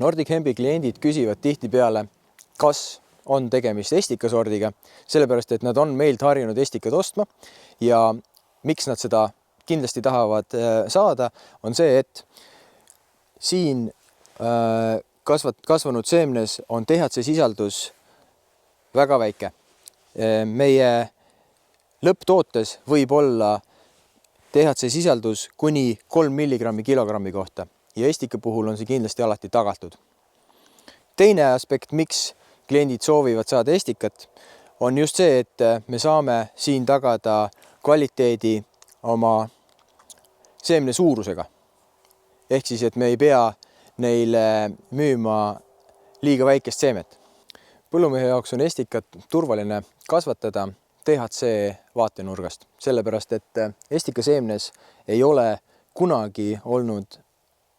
Nordic Hempi kliendid küsivad tihtipeale, kas on tegemist estikasordiga, sellepärast et nad on meilt harjunud estikat ostma ja miks nad seda kindlasti tahavad saada, on see, et siin kasvanud seemnes on THC sisaldus väga väike. Meie lõpptootes võib olla THC sisaldus kuni 3 milligrammi kilogrammi kohta ja estika puhul on see kindlasti alati tagatud. Teine aspekt, miks kliendid soovivad saada estikat, on just see, et me saame siin tagada kvaliteedi oma seemne suurusega. Ehk siis, et me ei pea neile müüma liiga väikest seemet. Põllumehe jaoks on estikat turvaline kasvatada THC vaatenurgast, sellepärast et estikaseemnes ei ole kunagi olnud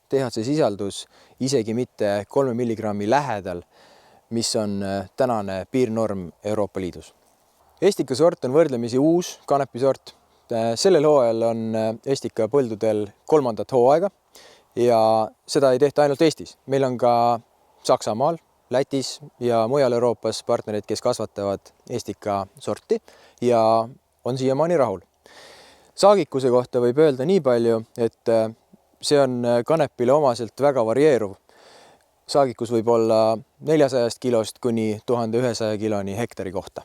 THC sisaldus isegi mitte 3 milligrammi lähedal, mis on tänane piirnorm Euroopa Liidus. Estikasort on võrdlemisi uus kanepisort. Sellel hooajal on estika põldudel 3. hooaega ja seda ei tehta ainult Eestis. Meil on ka Saksamaal, Lätis ja mujal Euroopas partnerid, kes kasvatavad estikasorti ja on siiamaani rahul. Saagikuse kohta võib öelda nii palju, et see on kanepile omaselt väga varieeruv. Saagikus võib olla 400 kilost kuni 1100 kiloni hektari kohta.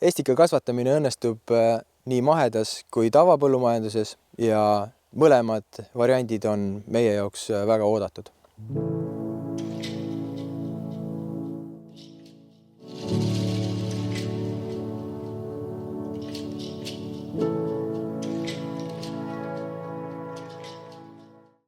Estika kasvatamine õnnestub nii mahedas kui tavapõllumajanduses ja mõlemad variandid on meie jaoks väga oodatud.